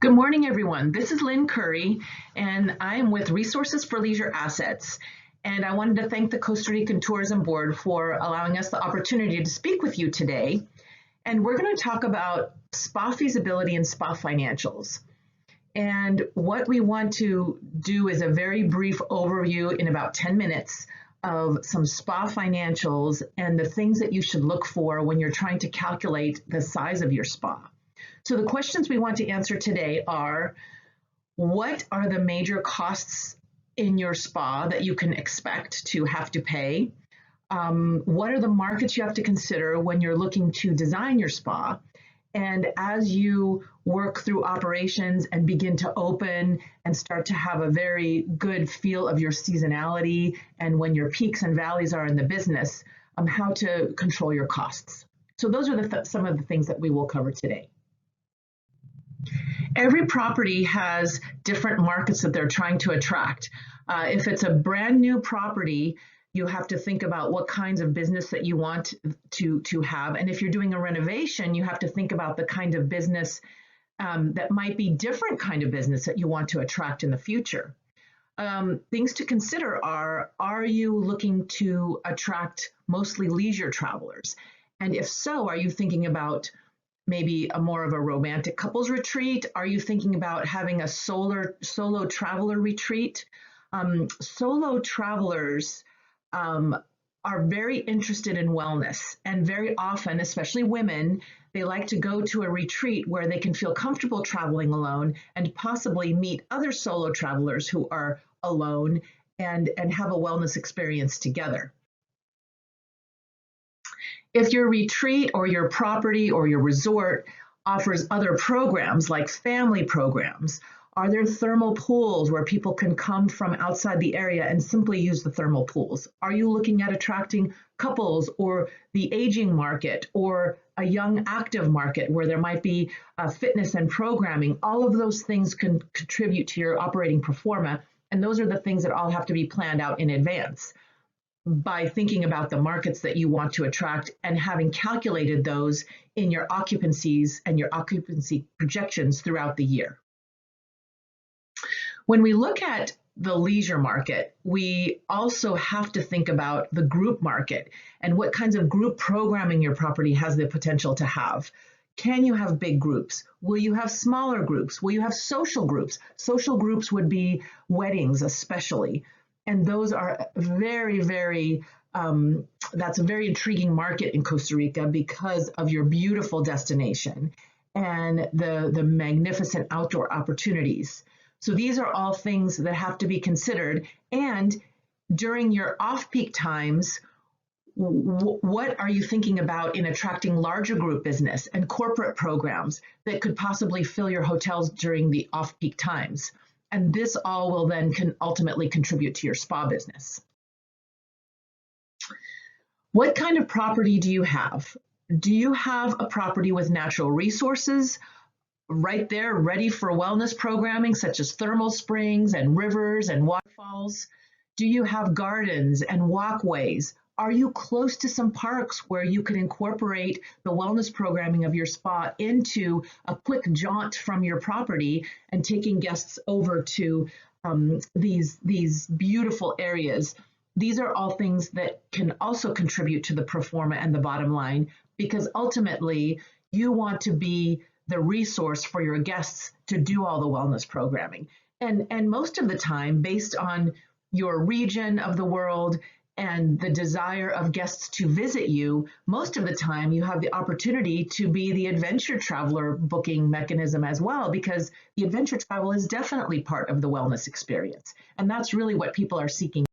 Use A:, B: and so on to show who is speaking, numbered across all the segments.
A: Good morning, everyone. This is Lynn Curry, and I am with Resources for Leisure Assets. And I wanted to thank the Costa Rican Tourism Board for allowing us the opportunity to speak with you today. And we're going to talk about spa feasibility and spa financials. And what we want to do is a very brief overview in about 10 minutes of some spa financials and the things that you should look for when you're trying to calculate the size of your spa. So the questions we want to answer today are, what are the major costs in your spa that you can expect to have to pay? What are the markets you have to consider when you're looking to design your spa? And as you work through operations and begin to open and start to have a very good feel of your seasonality and when your peaks and valleys are in the business, how to control your costs. So those are some of the things that we will cover today. Every property has different markets that they're trying to attract. If it's a brand new property, you have to think about what kinds of business that you want to have. And if you're doing a renovation, you have to think about the kind of business that might be different kind of business that you want to attract in the future. Things to consider are you looking to attract mostly leisure travelers? And if so, are you thinking about maybe more of a romantic couples retreat? Are you thinking about having a solo traveler retreat? Solo travelers are very interested in wellness, and very often, especially women, they like to go to a retreat where they can feel comfortable traveling alone and possibly meet other solo travelers who are alone and have a wellness experience together. If your retreat or your property or your resort offers other programs like family programs, are there thermal pools where people can come from outside the area and simply use the thermal pools? Are you looking at attracting couples or the aging market or a young active market where there might be fitness and programming? All of those things can contribute to your operating pro forma, and those are the things that all have to be planned out in advance by thinking about the markets that you want to attract and having calculated those in your occupancies and your occupancy projections throughout the year. When we look at the leisure market, we also have to think about the group market and what kinds of group programming your property has the potential to have. Can you have big groups? Will you have smaller groups? Will you have social groups? Social groups would be weddings especially. And those are that's a very intriguing market in Costa Rica because of your beautiful destination and the magnificent outdoor opportunities. So these are all things that have to be considered. And during your off-peak times, what are you thinking about in attracting larger group business and corporate programs that could possibly fill your hotels during the off-peak times? And this all will then ultimately contribute to your spa business. What kind of property do you have? Do you have a property with natural resources right there ready for wellness programming such as thermal springs and rivers and waterfalls? Do you have gardens and walkways? Are you close to some parks where you could incorporate the wellness programming of your spa into a quick jaunt from your property and taking guests over to these beautiful areas? These are all things that can also contribute to the pro forma and the bottom line, because ultimately you want to be the resource for your guests to do all the wellness programming. And most of the time, based on your region of the world and the desire of guests to visit you, most of the time you have the opportunity to be the adventure traveler booking mechanism as well, because the adventure travel is definitely part of the wellness experience. And that's really what people are seeking.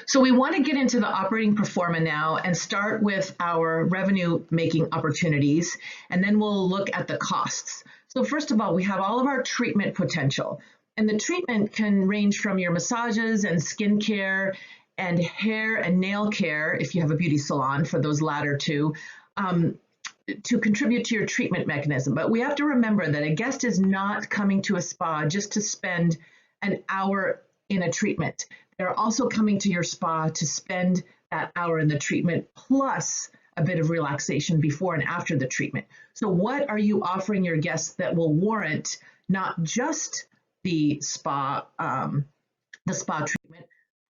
A: So we want to get into the operating pro forma now and start with our revenue making opportunities, and then we'll look at the costs. So first of all, we have all of our treatment potential. And the treatment can range from your massages and skincare and hair and nail care, if you have a beauty salon for those latter two, to contribute to your treatment mechanism. But we have to remember that a guest is not coming to a spa just to spend an hour in a treatment. They're also coming to your spa to spend that hour in the treatment plus a bit of relaxation before and after the treatment. So what are you offering your guests that will warrant not just the spa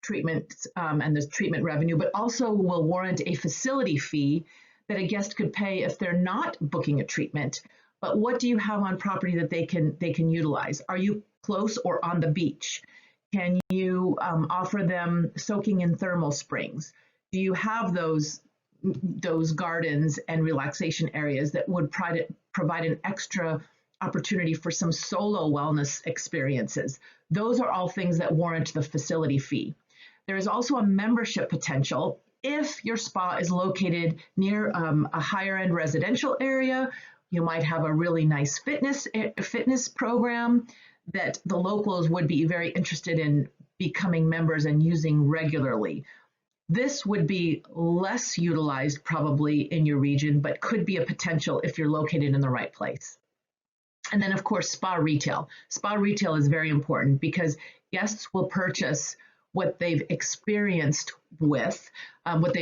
A: treatment and the treatment revenue, but also will warrant a facility fee that a guest could pay if they're not booking a treatment? But what do you have on property that they can utilize? Are you close or on the beach? Can you offer them soaking in thermal springs? Do you have those gardens and relaxation areas that would provide an extra opportunity for some solo wellness experiences? Those are all things that warrant the facility fee. There is also a membership potential if your spa is located near a higher end residential area. You might have a really nice fitness program that the locals would be very interested in becoming members and using regularly. This would be less utilized probably in your region, but could be a potential if you're located in the right place. And then, of course, spa retail. Spa retail is very important because guests will purchase what they've experienced with, what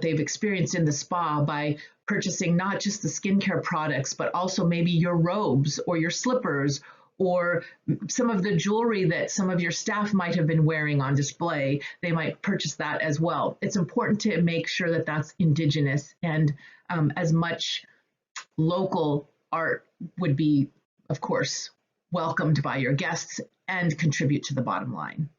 A: they've experienced in the spa by purchasing not just the skincare products, but also maybe your robes or your slippers or some of the jewelry that some of your staff might have been wearing on display. They might purchase that as well. It's important to make sure that that's indigenous, and as much local art would be, of course, welcomed by your guests and contribute to the bottom line.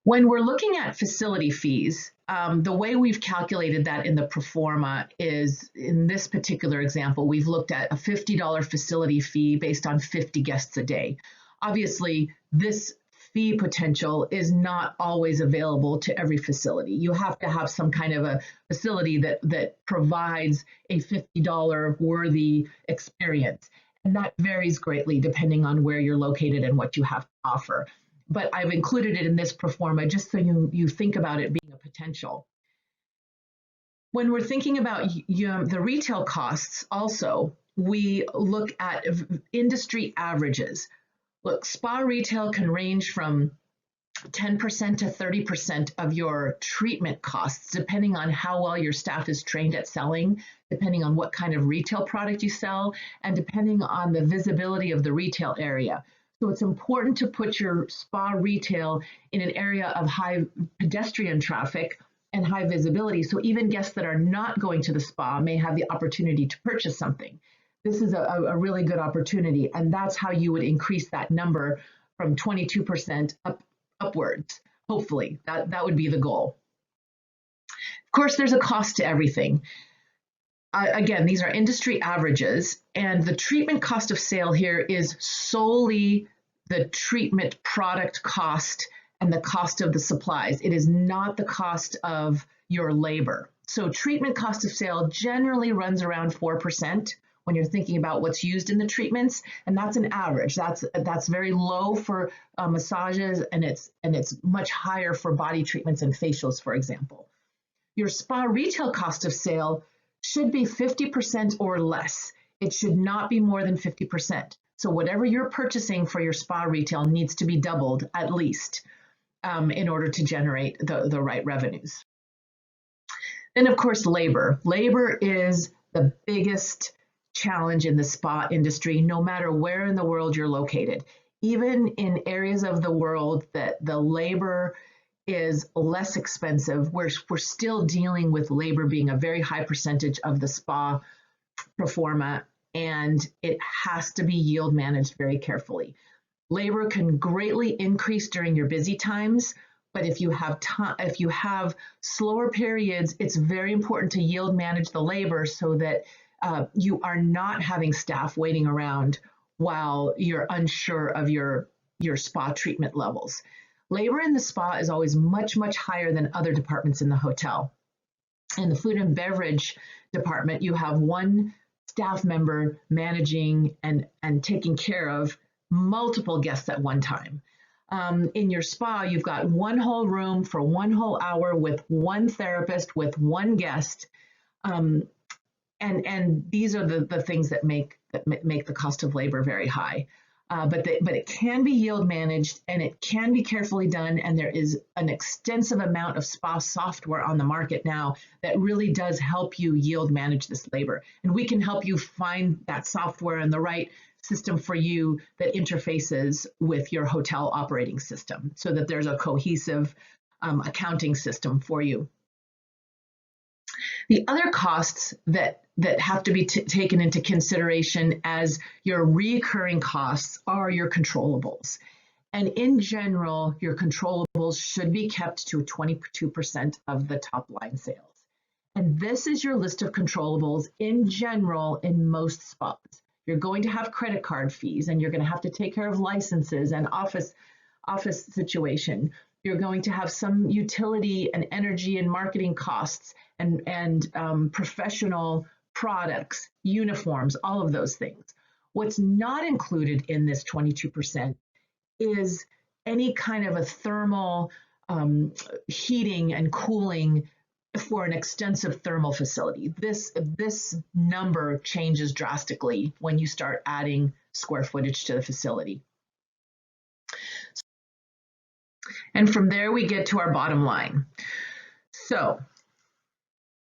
A: When we're looking at facility fees, the way we've calculated that in the pro forma is, in this particular example, we've looked at a $50 facility fee based on 50 guests a day. Obviously, this fee potential is not always available to every facility. You have to have some kind of a facility that provides a $50 worthy experience. And that varies greatly depending on where you're located and what you have to offer. But I've included it in this pro forma just so you think about it being a potential. When we're thinking about the retail costs also, we look at industry averages. Look, spa retail can range from 10% to 30% of your treatment costs, depending on how well your staff is trained at selling, depending on what kind of retail product you sell, and depending on the visibility of the retail area. So it's important to put your spa retail in an area of high pedestrian traffic and high visibility, so even guests that are not going to the spa may have the opportunity to purchase something. This is a really good opportunity, and that's how you would increase that number from 22% upwards. Hopefully, that would be the goal. Of course, there's a cost to everything. Again, these are industry averages, and the treatment cost of sale here is solely the treatment product cost and the cost of the supplies. It is not the cost of your labor. So treatment cost of sale generally runs around 4% when you're thinking about what's used in the treatments, and that's an average. That's very low for massages, and it's much higher for body treatments and facials, for example. Your spa retail cost of sale should be 50% or less. It should not be more than 50%. So whatever you're purchasing for your spa retail needs to be doubled at least in order to generate the right revenues. Then, of course, labor. Labor is the biggest challenge in the spa industry, no matter where in the world you're located. Even in areas of the world that the labor is less expensive, we're still dealing with labor being a very high percentage of the spa pro forma, and it has to be yield managed very carefully. Labor can greatly increase during your busy times, but if you have slower periods, it's very important to yield manage the labor so that you are not having staff waiting around while you're unsure of your spa treatment levels. Labor in the spa is always much, much higher than other departments in the hotel. In the food and beverage department, you have one staff member managing and taking care of multiple guests at one time. In your spa, you've got one whole room for one whole hour with one therapist, with one guest. And these are the things that make the cost of labor very high. but it can be yield managed and it can be carefully done. And there is an extensive amount of spa software on the market now that really does help you yield manage this labor. And we can help you find that software and the right system for you that interfaces with your hotel operating system so that there's a cohesive accounting system for you. The other costs that have to be taken into consideration as your recurring costs are your controllables. And in general, your controllables should be kept to 22% of the top line sales. And this is your list of controllables in general in most spas. You're going to have credit card fees, and you're going to have to take care of licenses and office situation. You're going to have some utility and energy and marketing costs and professional products, uniforms, all of those things. What's not included in this 22% is any kind of a thermal heating and cooling for an extensive thermal facility. This number changes drastically when you start adding square footage to the facility. And from there, we get to our bottom line. So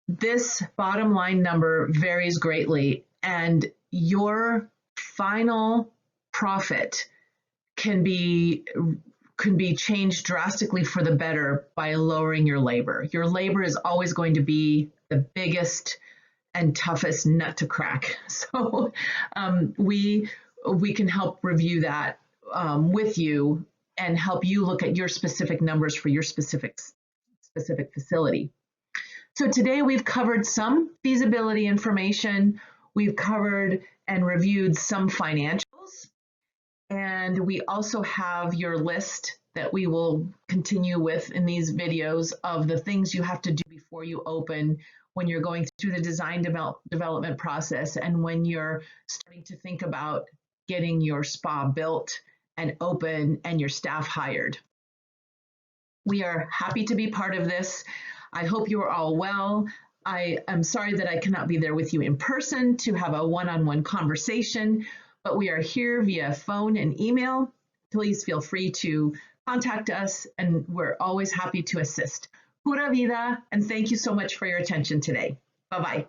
A: this bottom line number varies greatly, and your final profit can be changed drastically for the better by lowering your labor. Your labor is always going to be the biggest and toughest nut to crack. So we can help review that with you and help you look at your specific numbers for your specific facility. So today we've covered some feasibility information, we've covered and reviewed some financials, and we also have your list that we will continue with in these videos of the things you have to do before you open, when you're going through the design development process, and when you're starting to think about getting your spa built and open and your staff hired. We are happy to be part of this. I hope you are all well. I am sorry that I cannot be there with you in person to have a one-on-one conversation, but we are here via phone and email. Please feel free to contact us, and we're always happy to assist. Pura vida, and thank you so much for your attention today. Bye-bye.